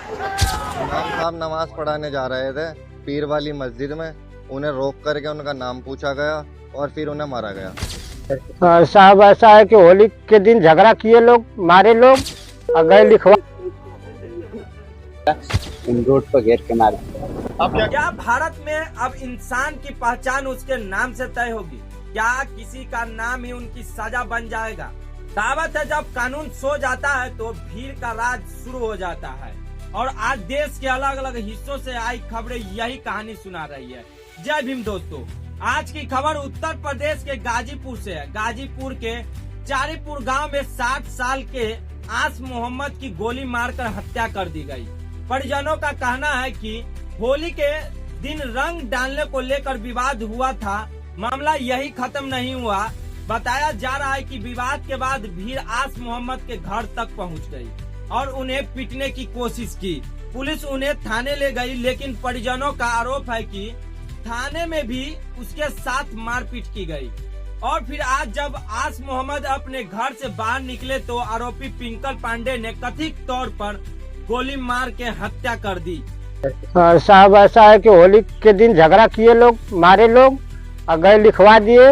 इमाम साहब नमाज पढ़ाने जा रहे थे पीर वाली मस्जिद में। उन्हें रोक करके उनका नाम पूछा गया और फिर उन्हें मारा गया। साहब ऐसा है कि होली के दिन झगड़ा किए लोग, मारे लोग और गए लिखवा रोड पर घेर के मारे। क्या भारत में अब इंसान की पहचान उसके नाम से तय होगी? क्या किसी का नाम ही उनकी सजा बन जाएगा? दावत है जब कानून सो जाता है तो भीड़ का राज शुरू हो जाता है। और आज देश के अलग अलग हिस्सों से आई खबरें यही कहानी सुना रही है। जय भीम दोस्तों, आज की खबर उत्तर प्रदेश के गाजीपुर से है। गाजीपुर के चारीपुर गांव में 60 साल के आस मोहम्मद की गोली मारकर हत्या कर दी गई। परिजनों का कहना है कि होली के दिन रंग डालने को लेकर विवाद हुआ था। मामला यही खत्म नहीं हुआ। बताया जा रहा है कि विवाद के बाद भीड़ आस मोहम्मद के घर तक पहुंच गई और उन्हें पीटने की कोशिश की। पुलिस उन्हें थाने ले गई, लेकिन परिजनों का आरोप है कि थाने में भी उसके साथ मारपीट की गई। और फिर आज जब आस मोहम्मद अपने घर से बाहर निकले तो आरोपी पिंकल पांडे ने कथित तौर पर गोली मार के हत्या कर दी। साहब ऐसा है कि होली के दिन झगड़ा किए लोग, मारे लोग और गए लिखवा दिए।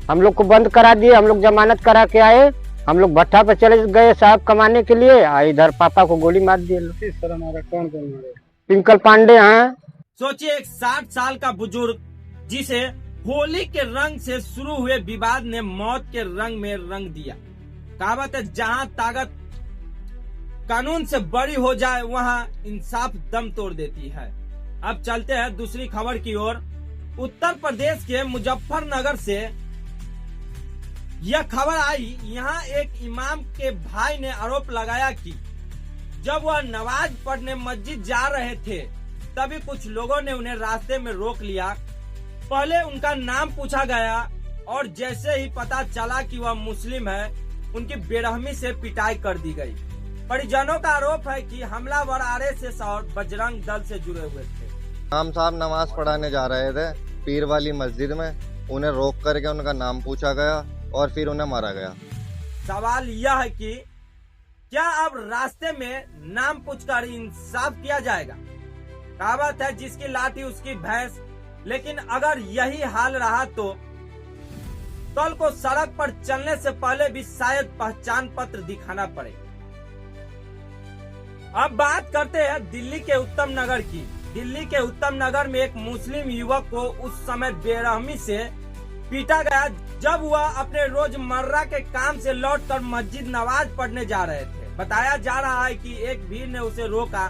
हम लोग को बंद करा दिए, हम लोग जमानत करा के आए। हम लोग भट्टा पे चले गए साहब कमाने के लिए, इधर पापा को गोली मार दिए लोग। किस तरह मारा? कौन मारे? पिंकल पांडे हैं। सोचिए, एक 60 साल का बुजुर्ग जिसे होली के रंग से शुरू हुए विवाद ने मौत के रंग में रंग दिया। कहावत है, जहां ताकत कानून से बड़ी हो जाए वहां इंसाफ दम तोड़ देती है। अब चलते हैं दूसरी खबर की ओर। उत्तर प्रदेश के मुजफ्फरनगर से यह खबर आई। यहाँ एक इमाम के भाई ने आरोप लगाया कि जब वह नमाज पढ़ने मस्जिद जा रहे थे तभी कुछ लोगों ने उन्हें रास्ते में रोक लिया। पहले उनका नाम पूछा गया और जैसे ही पता चला कि वह मुस्लिम है, उनकी बेरहमी से पिटाई कर दी गई। परिजनों का आरोप है कि हमलावर आरएसएस और बजरंग दल से जुड़े हुए थे। इमाम साहब नमाज पढ़ाने जा रहे थे पीर वाली मस्जिद में। उन्हें रोक करके उनका नाम पूछा गया और फिर उन्हें मारा गया। सवाल यह है कि क्या अब रास्ते में नाम पूछकर इंसाफ किया जाएगा? कहावत है, जिसकी लाठी उसकी भैंस। लेकिन अगर यही हाल रहा तो कल को सड़क पर चलने से पहले भी शायद पहचान पत्र दिखाना पड़े। अब बात करते हैं दिल्ली के उत्तम नगर की। दिल्ली के उत्तम नगर में एक मुस्लिम युवक को उस समय बेरहमी से पीटा गया जब वह अपने रोजमर्रा के काम से लौटकर मस्जिद नमाज पढ़ने जा रहे थे। बताया जा रहा है कि एक भीड़ ने उसे रोका,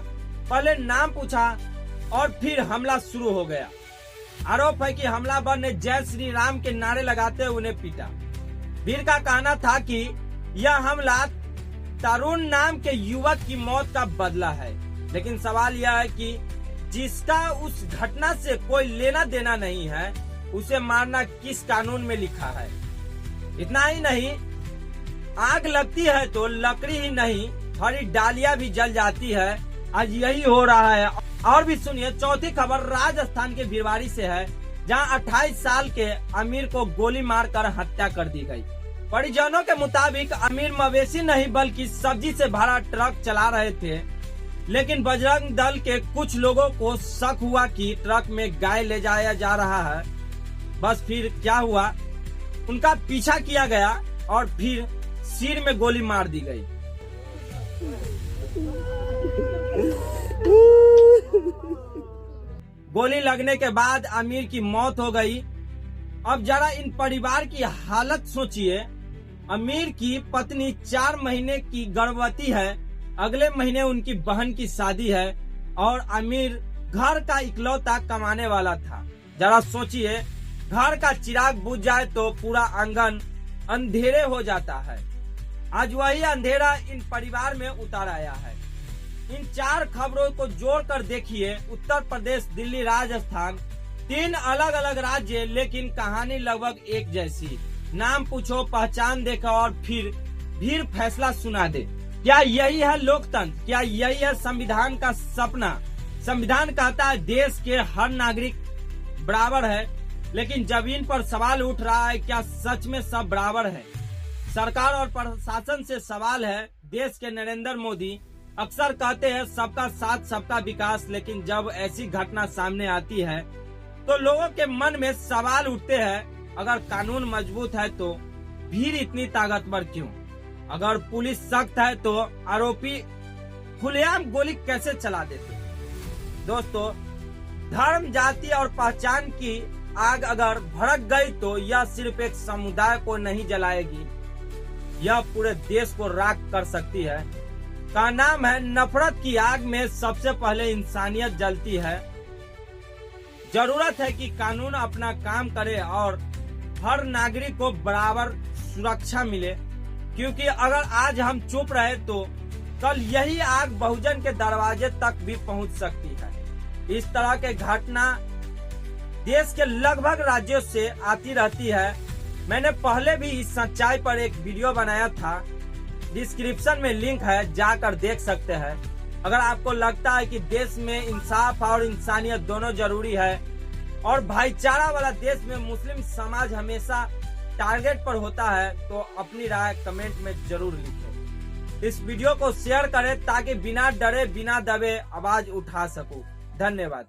पहले नाम पूछा और फिर हमला शुरू हो गया। आरोप है कि हमलावर ने जय श्री राम के नारे लगाते हुए उन्हें पीटा। भीड़ का कहना था कि यह हमला तरुण नाम के युवक की मौत का बदला है। लेकिन सवाल यह है कि जिसका उस घटना से कोई लेना देना नहीं है, उसे मारना किस कानून में लिखा है? इतना ही नहीं, आग लगती है तो लकड़ी ही नहीं, हरी डालियां भी जल जाती है। आज यही हो रहा है। और भी सुनिए, चौथी खबर राजस्थान के भिवाड़ी से है, जहां 28 साल के अमीर को गोली मारकर हत्या कर दी गई। परिजनों के मुताबिक अमीर मवेशी नहीं बल्कि सब्जी से भरा ट्रक चला रहे थे, लेकिन बजरंग दल के कुछ लोगों को शक हुआ कि ट्रक में गाय ले जाया जा रहा है। बस फिर क्या हुआ, उनका पीछा किया गया और फिर सिर में गोली मार दी गई। गोली लगने के बाद अमीर की मौत हो गई। अब जरा इन परिवार की हालत सोचिए। अमीर की पत्नी 4 महीने की गर्भवती है, अगले महीने उनकी बहन की शादी है और अमीर घर का इकलौता कमाने वाला था। जरा सोचिए, घर का चिराग बुझ जाए तो पूरा आंगन अंधेरे हो जाता है। आज वही अंधेरा इन परिवार में उतर आया है। इन 4 खबरों को जोड़कर देखिए, उत्तर प्रदेश, दिल्ली, राजस्थान, 3 अलग अलग राज्य, लेकिन कहानी लगभग एक जैसी। नाम पूछो, पहचान देखो और फिर फैसला सुना दे। क्या यही है लोकतंत्र? क्या यही है संविधान का सपना? संविधान कहता है देश के हर नागरिक बराबर है, लेकिन जमीन पर सवाल उठ रहा है, क्या सच में सब बराबर है? सरकार और प्रशासन से सवाल है। देश के नरेंद्र मोदी अक्सर कहते हैं सबका साथ सबका विकास, लेकिन जब ऐसी घटना सामने आती है तो लोगों के मन में सवाल उठते हैं, अगर कानून मजबूत है तो भीड़ इतनी ताकतवर क्यों? अगर पुलिस सख्त है तो आरोपी खुलेआम गोली कैसे चला देते? दोस्तों, धर्म, जाति और पहचान की आग अगर भड़क गई तो यह सिर्फ एक समुदाय को नहीं जलाएगी, यह पूरे देश को राख कर सकती है। का नाम है नफरत की आग में सबसे पहले इंसानियत जलती है। जरूरत है कि कानून अपना काम करे और हर नागरिक को बराबर सुरक्षा मिले, क्योंकि अगर आज हम चुप रहे तो कल यही आग बहुजन के दरवाजे तक भी पहुंच सकती है। इस तरह के घटना देश के लगभग राज्यों से आती रहती है। मैंने पहले भी इस सच्चाई पर एक वीडियो बनाया था, डिस्क्रिप्शन में लिंक है, जाकर देख सकते हैं। अगर आपको लगता है कि देश में इंसाफ और इंसानियत दोनों जरूरी है और भाईचारा वाला देश में मुस्लिम समाज हमेशा टारगेट पर होता है, तो अपनी राय कमेंट में जरूर लिखें। इस वीडियो को शेयर करें ताकि बिना डरे बिना दबे आवाज उठा सकूं। धन्यवाद।